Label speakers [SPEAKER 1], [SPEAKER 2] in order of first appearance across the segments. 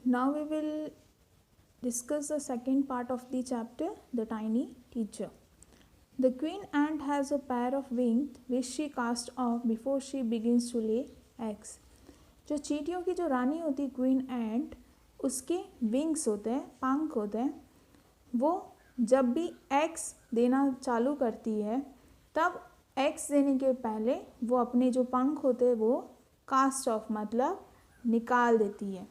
[SPEAKER 1] Now we will discuss the second part of the chapter, the tiny teacher. The queen ant has a pair of wings which she casts off before she begins to lay eggs. जो चींटियों की जो रानी होती है queen एंट, उसके wings होते हैं, पंख होते हैं, वो जब भी एग्स देना चालू करती है तब एग्स देने के पहले वो अपने जो पंख होते हैं वो कास्ट ऑफ मतलब निकाल देती है.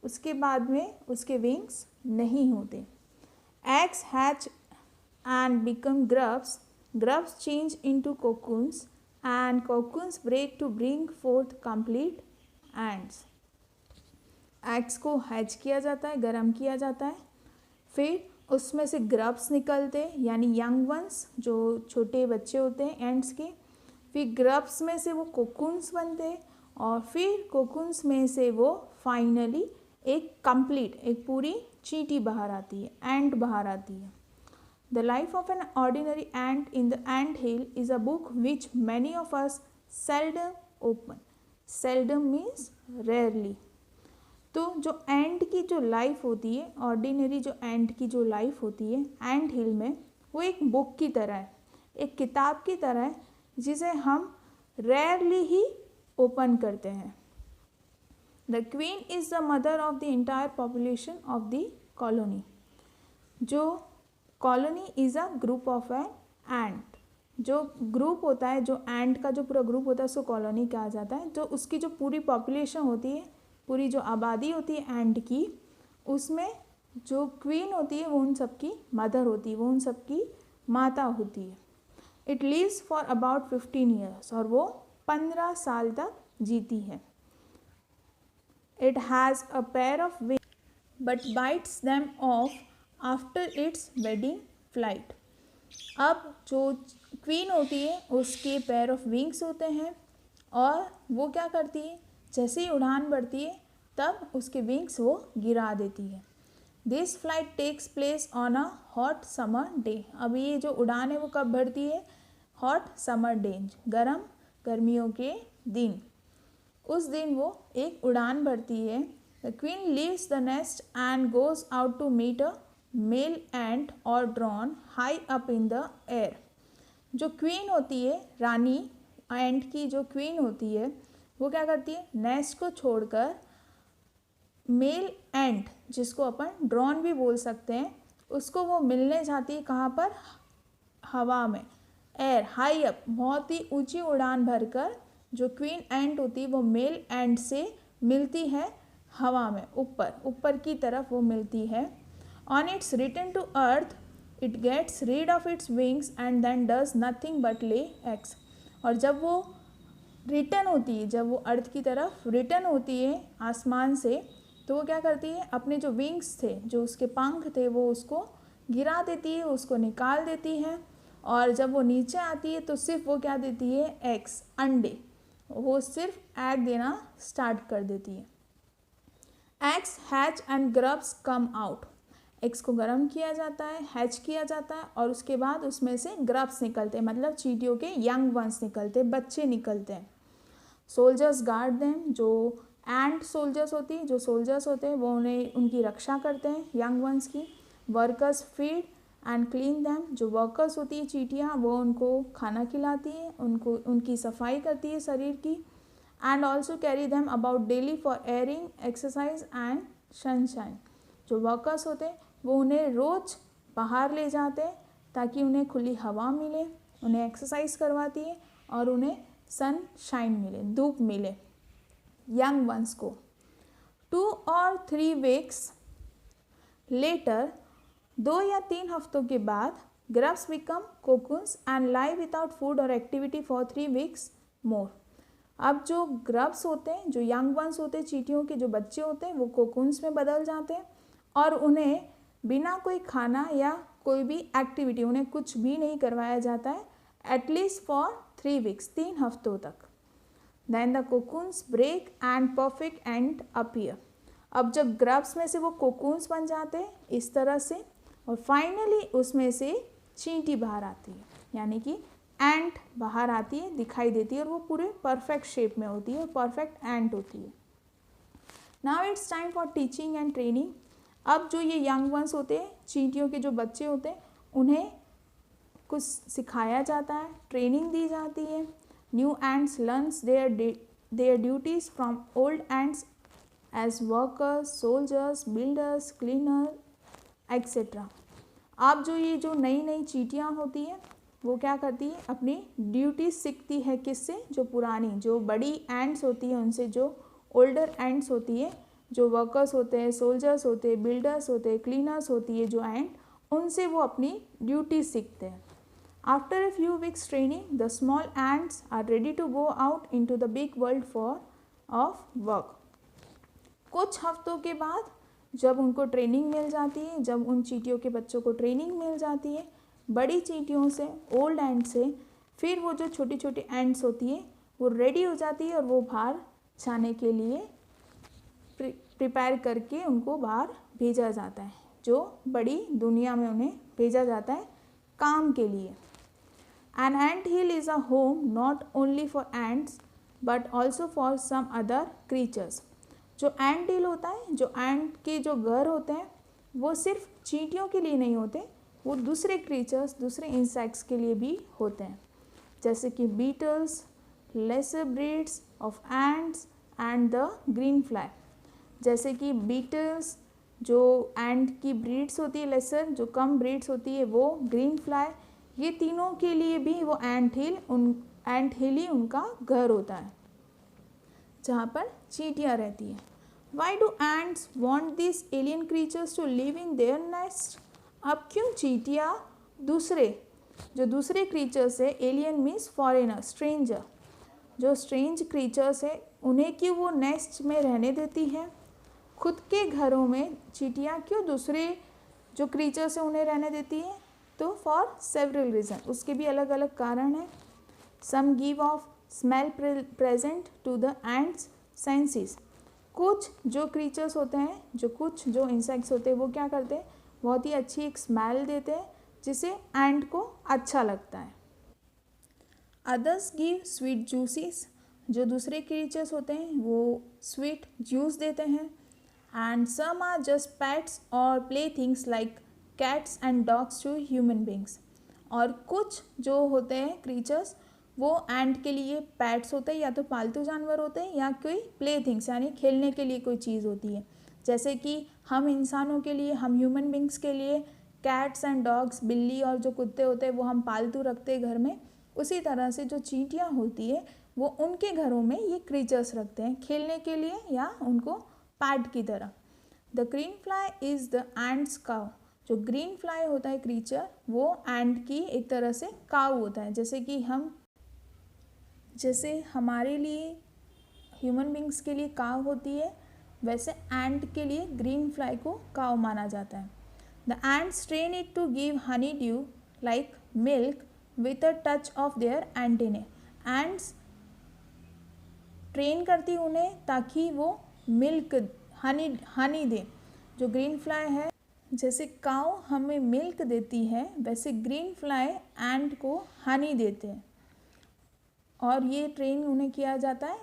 [SPEAKER 1] उसके बाद में उसके विंग्स नहीं होते. Eggs hatch and become grubs. Grubs change into cocoons and cocoons break to bring forth complete ants. Eggs को हैच किया जाता है, गर्म किया जाता है, फिर उसमें से ग्रब्स निकलते यानी यंग वंस जो छोटे बच्चे होते हैं एंट्स के. फिर ग्रब्स में से वो कोकून्स बनते और फिर कोकून्स में से वो फाइनली एक कंप्लीट एक पूरी चींटी बाहर आती है, एंट बाहर आती है. The Life of an Ordinary Ant in the Ant Hill is a book which many of us seldom open. Seldom means rarely. तो जो एंट की जो लाइफ होती है, ऑर्डिनरी जो एंट की जो लाइफ होती है एंट हिल में, वो एक बुक की तरह है, एक किताब की तरह है जिसे हम रेयरली ही ओपन करते हैं. The queen is the mother of the entire population of the colony. जो colony is a group of an ant. जो ग्रुप होता है, जो एंट का जो पूरा ग्रुप होता है उसको कॉलोनी कहा जाता है. जो उसकी जो पूरी पॉपुलेशन होती है, पूरी जो आबादी होती है एंट की, उसमें जो क्वीन होती है वो उन सबकी मदर होती है, वो उन सबकी माता होती है. It lives for about 15 years और वो 15 साल तक जीती है. It has a pair of wings but bites them off after its wedding flight. अब जो क्वीन होती है उसके पेयर ऑफ विंग्स होते हैं और वो क्या करती है, जैसे ही उड़ान बढ़ती है तब उसके विंग्स वो गिरा देती है. This flight takes place on a hot summer day. अब ये जो उड़ान है वो कब बढ़ती है, हॉट समर डे, गर्मियों के दिन. उस दिन वो एक उड़ान भरती है. The queen leaves the nest and goes out to meet a male ant और drawn high up in the air. जो क्वीन होती है, रानी एंट की जो क्वीन होती है, वो क्या करती है, नेस्ट को छोड़कर मेल एंट, जिसको अपन ड्रॉन भी बोल सकते हैं, उसको वो मिलने जाती है. कहाँ पर, हवा में, एयर, हाई अप, बहुत ही ऊंची उड़ान भरकर जो क्वीन एंट होती है वो मेल एंट से मिलती है हवा में, ऊपर की तरफ वो मिलती है. On its return to earth, it gets rid of its wings and then does nothing but lay eggs. और जब वो रिटर्न होती है, जब वो अर्थ की तरफ रिटर्न होती है आसमान से, तो वो क्या करती है, अपने जो विंग्स थे, जो उसके पंख थे, वो उसको गिरा देती है, उसको निकाल देती है. और जब वो नीचे आती है तो सिर्फ वो क्या देती है, एग्स, अंडे. वो सिर्फ एग देना स्टार्ट कर देती है. Eggs hatch and grubs come out. Eggs को गर्म किया जाता है, हैच किया जाता है और उसके बाद उसमें से ग्रब्स निकलते हैं, मतलब चींटियों के यंग वंस निकलते हैं, बच्चे निकलते हैं. Soldiers guard them. जो एंट सोल्जर्स होती है, जो सोल्जर्स होते हैं वो उन्हें उनकी रक्षा करते हैं यंग वंस की. Workers feed and clean them. जो वर्कर्स होती है चींटियाँ, वो उनको खाना खिलाती है, उनको उनकी सफाई करती है शरीर की. And also carry them about daily for airing, exercise and sunshine. जो वर्कर्स होते हैं वो उन्हें रोज़ बाहर ले जाते हैं ताकि उन्हें खुली हवा मिले, उन्हें एक्सरसाइज करवाती है और उन्हें सनशाइन मिले, धूप मिले यंग वंस को. 2 or 3 weeks लेटर, 2 या 3 हफ्तों के बाद, grubs become cocoons and live without food और एक्टिविटी फॉर 3 weeks मोर. अब जो ग्रब्स होते हैं, जो यंग वंस होते हैं, चींटियों के जो बच्चे होते हैं, वो कोकून्स में बदल जाते हैं और उन्हें बिना कोई खाना या कोई भी एक्टिविटी, उन्हें कुछ भी नहीं करवाया जाता है, एटलीस्ट फॉर 3 weeks, 3 हफ्तों तक. Then the cocoons break and perfect and appear. अब जब ग्रब्स में से वो कोकून्स बन जाते हैं इस तरह से, और फाइनली उसमें से चींटी बाहर आती है, यानी कि एंट बाहर आती है, दिखाई देती है और वो पूरे परफेक्ट शेप में होती है और परफेक्ट एंट होती है. Now it's time for teaching and training. अब जो ये यंग वंस होते हैं, चींटियों के जो बच्चे होते हैं, उन्हें कुछ सिखाया जाता है, ट्रेनिंग दी जाती है। New ants learns their duties from old ants as workers, soldiers, builders, cleaner etcetera. अब जो ये जो नई नई चींटियाँ होती हैं वो क्या करती है, अपनी ड्यूटी सीखती है किससे, जो पुरानी जो बड़ी एंड्स होती है उनसे, जो ओल्डर एंड्स होती है, जो वर्कर्स होते हैं, सोल्जर्स होते हैं, बिल्डर्स होते हैं, क्लीनर्स होती है जो एंड, उनसे वो अपनी ड्यूटी सीखते हैं। After a few weeks training the small ants are ready to go out into the big world for of work. कुछ हफ्तों के बाद जब उनको ट्रेनिंग मिल जाती है, जब उन चींटियों के बच्चों को ट्रेनिंग मिल जाती है बड़ी चींटियों से, ओल्ड एंड से, फिर वो जो छोटी छोटी एंड्स होती है वो रेडी हो जाती है और वो बाहर जाने के लिए प्रिपेयर करके उनको बाहर भेजा जाता है, जो बड़ी दुनिया में उन्हें भेजा जाता है काम के लिए। An ant hill is a home not only for ants but also for some other creatures. जो एंट हिल होता है, जो एंट के जो घर होते हैं वो सिर्फ चींटियों के लिए नहीं होते, वो दूसरे क्रीचर्स, दूसरे इंसेक्ट्स के लिए भी होते हैं, जैसे कि beetles, lesser breeds of ants and the green fly. जैसे कि बीटल्स जो एंट की ब्रीड्स होती है, लेसर जो कम ब्रीड्स होती है वो, ग्रीन फ्लाई, ये तीनों के लिए भी वो एंट हिल ही उनका घर होता है जहाँ पर चींटियाँ रहती हैं। Why do ants want this alien creatures to live in their nest. अब क्यों चींटियाँ दूसरे क्रीचर्स है, एलियन मीन्स फॉरेनर, स्ट्रेंजर, जो स्ट्रेंज क्रीचर्स है उन्हें क्यों वो नेस्ट में रहने देती है। खुद के घरों में चींटियाँ क्यों दूसरे जो क्रीचर्स है उन्हें रहने देती है, तो फॉर सेवरल रीज़न, उसके भी अलग अलग कारण हैं। Some give off smell present to the ants senses. कुछ जो क्रीचर्स होते हैं, कुछ जो इंसेक्ट्स होते हैं वो क्या करते हैं, बहुत ही अच्छी एक स्मेल देते हैं जिसे एंट को अच्छा लगता है। Others give sweet juices. जो दूसरे क्रीचर्स होते हैं वो स्वीट जूस देते हैं। And some are just pets और play things like cats and dogs to human beings. और कुछ जो होते हैं क्रीचर्स वो एंट के लिए पैट्स होते हैं, या तो पालतू जानवर होते हैं, या कोई प्ले थिंग्स यानी खेलने के लिए कोई चीज़ होती है। जैसे कि हम इंसानों के लिए, हम ह्यूमन बींग्स के लिए कैट्स एंड डॉग्स, बिल्ली और जो कुत्ते होते हैं वो हम पालतू रखते हैं घर में। उसी तरह से जो चींटियाँ होती है वो उनके घरों में ये क्रीचर्स रखते हैं खेलने के लिए या उनको पैट की तरह। The green fly is the ants cow. जो ग्रीन फ्लाई होता है क्रीचर वो एंट की एक तरह से काउ होता है। जैसे हमारे लिए ह्यूमन बींग्स के लिए काव होती है, वैसे एंट के लिए ग्रीन फ्लाई को काव माना जाता है। The ants train it to give honeydew like milk with a touch of their antennae. Ants train करती उन्हें ताकि वो मिल्क हनी दे। जो ग्रीन फ्लाई है, जैसे काव हमें मिल्क देती है वैसे ग्रीन फ्लाई एंट को हनी देते हैं, और ये ट्रेन उन्हें किया जाता है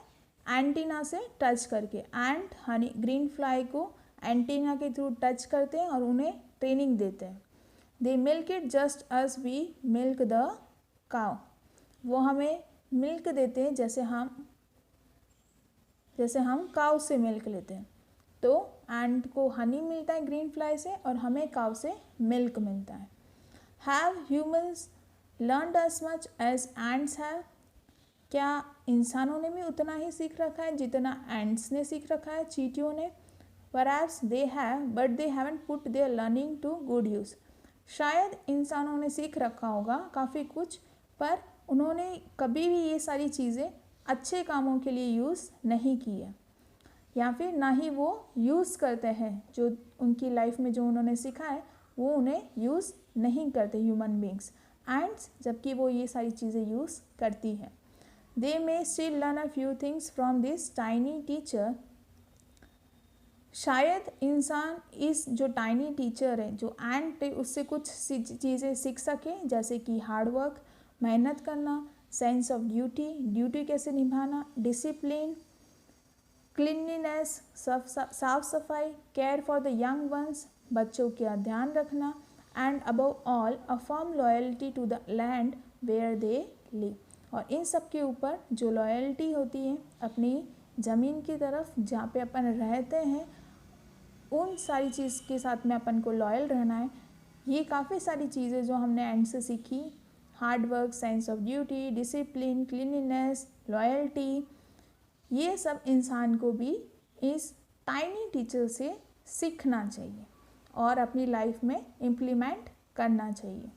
[SPEAKER 1] एंटीना से टच करके। एंट हनी ग्रीन फ्लाई को एंटीना के थ्रू टच करते हैं और उन्हें ट्रेनिंग देते हैं। They milk it just as we milk the cow. वो हमें मिल्क देते हैं जैसे हम काव से मिल्क लेते हैं। तो एंट को हनी मिलता है ग्रीन फ्लाई से और हमें काव से मिल्क मिलता है। Have humans learned as much as ants have. क्या इंसानों ने भी उतना ही सीख रखा है जितना एंट्स ने सीख रखा है, चींटियों ने। Perhaps they have but they haven't put their learning to good use. शायद इंसानों ने सीख रखा होगा काफ़ी कुछ, पर उन्होंने कभी भी ये सारी चीज़ें अच्छे कामों के लिए यूज़ नहीं की है, या फिर ना ही वो यूज़ करते हैं। जो उनकी लाइफ में जो उन्होंने सीखा है वो उन्हें यूज़ नहीं करते ह्यूमन बींग्स, एंड्स, जबकि वो ये सारी चीज़ें यूज़ करती है। They may still learn a few things from this tiny teacher. शायद इंसान इस जो टाइनी टीचर है, जो एंट है, उससे कुछ चीज़ें सीख सके, जैसे कि हार्ड वर्क, मेहनत करना, सेंस ऑफ ड्यूटी कैसे निभाना, डिसिप्लिन, क्लीनलीनेस, साफ सफाई, care for the young ones, बच्चों का ध्यान रखना, and above all a firm loyalty to the land where they live. और इन सब के ऊपर जो लॉयल्टी होती है अपनी ज़मीन की तरफ जहाँ पे अपन रहते हैं, उन सारी चीज़ के साथ में अपन को लॉयल रहना है। ये काफ़ी सारी चीज़ें जो हमने एंड से सीखी, hard work, sense of duty, discipline, cleanliness, loyalty, ये सब इंसान को भी इस टाइनी टीचर से सीखना चाहिए और अपनी लाइफ में इम्प्लीमेंट करना चाहिए।